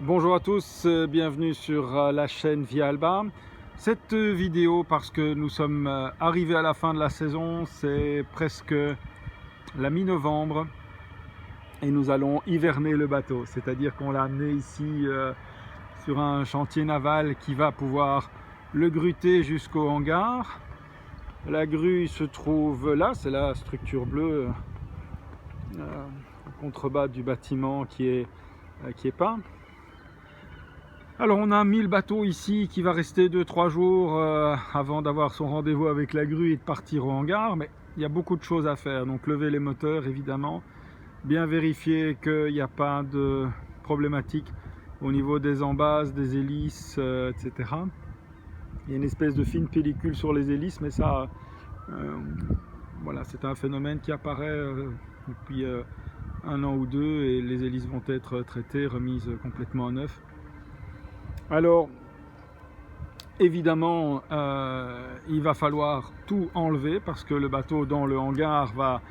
Bonjour à tous, bienvenue sur la chaîne Via Alba. Cette vidéo, parce que nous sommes arrivés à la fin de la saison, c'est presque la mi-novembre et nous allons hiverner le bateau. C'est-à-dire qu'on l'a amené ici sur un chantier naval qui va pouvoir le gruter jusqu'au hangar. La grue se trouve là, c'est la structure bleue au contrebas du bâtiment qui est peint. Alors on a mis le bateau ici qui va rester 2-3 jours avant d'avoir son rendez-vous avec la grue et de partir au hangar, mais il y a beaucoup de choses à faire, donc lever les moteurs évidemment, bien vérifier qu'il n'y a pas de problématique au niveau des embases, des hélices, etc. Il y a une espèce de fine pellicule sur les hélices, mais ça, voilà, c'est un phénomène qui apparaît depuis 1 an ou 2 et les hélices vont être traitées, remises complètement à neuf. Alors, évidemment, il va falloir tout enlever parce que le bateau dans le hangar va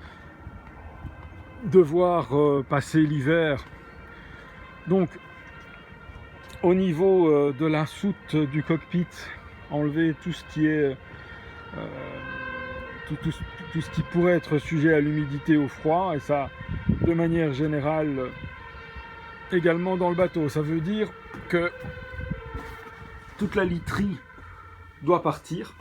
devoir passer l'hiver. Donc, au niveau de la soute du cockpit, enlever tout ce qui est tout ce qui pourrait être sujet à l'humidité, au froid, et ça, de manière générale, également dans le bateau. Ça veut dire que toute la literie doit partir.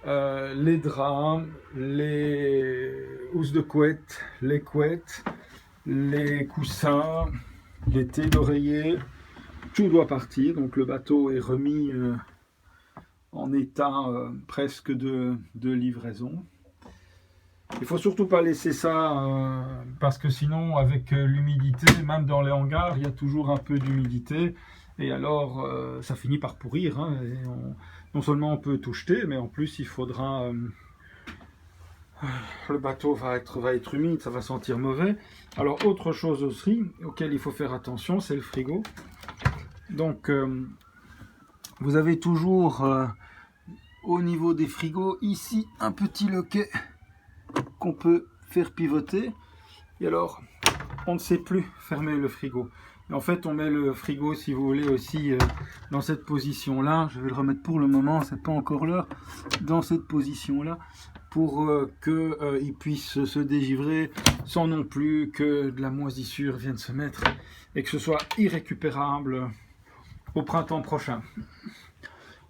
Les draps, les housses de couette, les couettes, les coussins, les thés d'oreiller, tout doit partir. Donc le bateau est remis en état presque de livraison. Il ne faut surtout pas laisser ça parce que sinon avec l'humidité, même dans les hangars, il y a toujours un peu d'humidité et alors ça finit par pourrir. Non seulement on peut tout jeter, mais en plus il faudra... le bateau va être humide, ça va sentir mauvais. Alors autre chose aussi auquel il faut faire attention, c'est le frigo. Donc vous avez toujours au niveau des frigos ici un petit loquet qu'on peut faire pivoter. Et alors on ne sait plus fermer le frigo. Et en fait on met le frigo, si vous voulez, aussi dans cette position là. Je vais le remettre pour le moment, c'est pas encore l'heure, dans cette position là, pour qu'il puisse se dégivrer sans non plus que de la moisissure vienne se mettre et que ce soit irrécupérable au printemps prochain.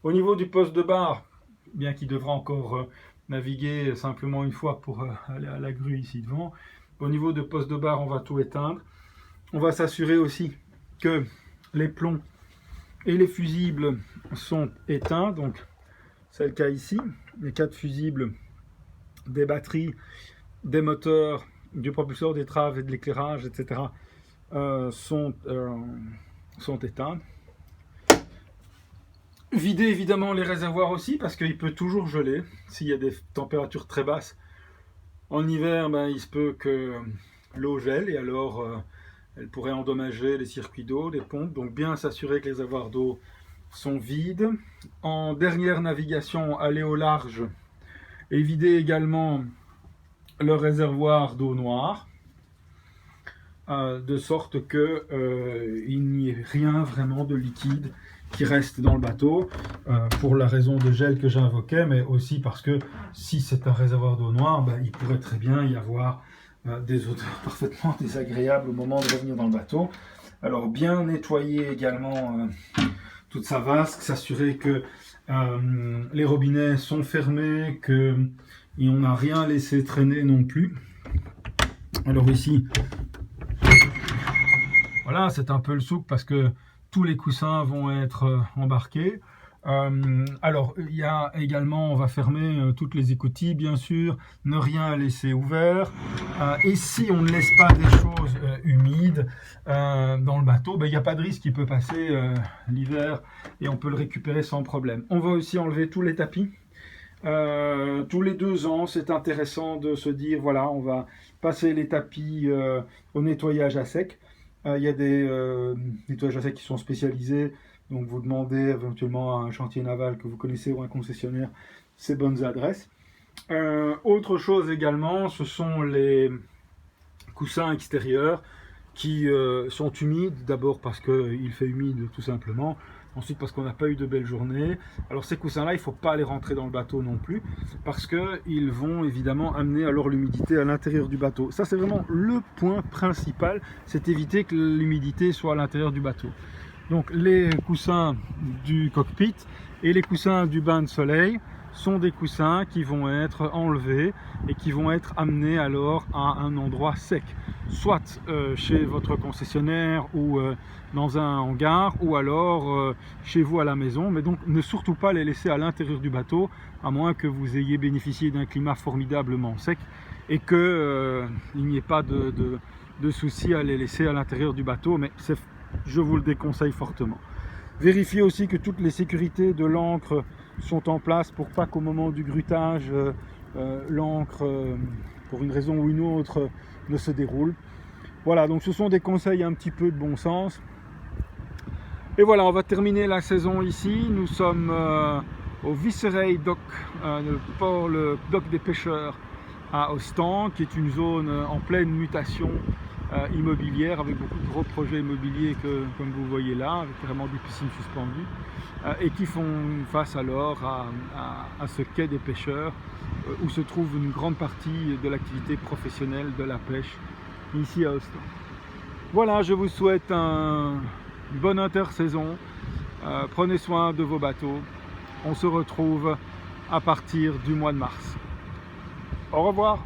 Au niveau du poste de bar, bien qu'il devra encore naviguer simplement une fois pour aller à la grue ici devant, au niveau de poste de bar, on va tout éteindre. On va s'assurer aussi que les plombs et les fusibles sont éteints, donc c'est le cas ici. Les 4 fusibles, des batteries, des moteurs, du propulseur, des traves et de l'éclairage, etc. sont éteints. Vider évidemment les réservoirs aussi parce qu'il peut toujours geler s'il y a des températures très basses. En hiver, il se peut que l'eau gèle et alors elle pourrait endommager les circuits d'eau, les pompes. Donc bien s'assurer que les réservoirs d'eau sont vides. En dernière navigation, aller au large et vider également le réservoir d'eau noire, de sorte qu'il n'y ait rien vraiment de liquide qui reste dans le bateau, pour la raison de gel que j'invoquais, mais aussi parce que si c'est un réservoir d'eau noire, il pourrait très bien y avoir des odeurs parfaitement désagréables au moment de revenir dans le bateau. Alors bien nettoyer également toute sa vasque, s'assurer que les robinets sont fermés, qu'on n'a rien laissé traîner non plus. Alors ici, voilà, c'est un peu le souk parce que tous les coussins vont être embarqués. Alors, il y a également, on va fermer toutes les écoutilles, bien sûr, ne rien laisser ouvert. Et si on ne laisse pas des choses humides dans le bateau, il n'y a pas de risque qu'il peut passer l'hiver et on peut le récupérer sans problème. On va aussi enlever tous les tapis. Tous les 2 ans, c'est intéressant de se dire, voilà, on va passer les tapis au nettoyage à sec. Il y a des nettoyages à sec qui sont spécialisés, donc vous demandez éventuellement à un chantier naval que vous connaissez ou un concessionnaire ces bonnes adresses. Autre chose également, ce sont les coussins extérieurs. qui sont humides, d'abord parce qu'il fait humide tout simplement, ensuite parce qu'on n'a pas eu de belles journées. Alors ces coussins-là, il ne faut pas les rentrer dans le bateau non plus, parce qu'ils vont évidemment amener alors l'humidité à l'intérieur du bateau. Ça c'est vraiment le point principal, c'est éviter que l'humidité soit à l'intérieur du bateau. Donc les coussins du cockpit et les coussins du bain de soleil sont des coussins qui vont être enlevés et qui vont être amenés alors à un endroit sec, soit chez votre concessionnaire ou dans un hangar, ou alors chez vous à la maison, mais donc ne surtout pas les laisser à l'intérieur du bateau, à moins que vous ayez bénéficié d'un climat formidablement sec et qu'il n'y ait pas de souci à les laisser à l'intérieur du bateau, mais je vous le déconseille fortement. Vérifiez aussi que toutes les sécurités de l'ancre sont en place pour pas qu'au moment du grutage, l'ancre, pour une raison ou une autre, ne se déroule. Voilà, donc ce sont des conseils un petit peu de bon sens. Et voilà, on va terminer la saison ici. Nous sommes au Viseray Dock, le dock des pêcheurs à Ostend, qui est une zone en pleine mutation immobilière, avec beaucoup de gros projets immobiliers comme vous voyez là, avec vraiment des piscines suspendues, et qui font face alors à ce quai des pêcheurs, où se trouve une grande partie de l'activité professionnelle de la pêche ici à Ostend. Voilà, je vous souhaite une bonne intersaison, prenez soin de vos bateaux, on se retrouve à partir du mois de mars. Au revoir.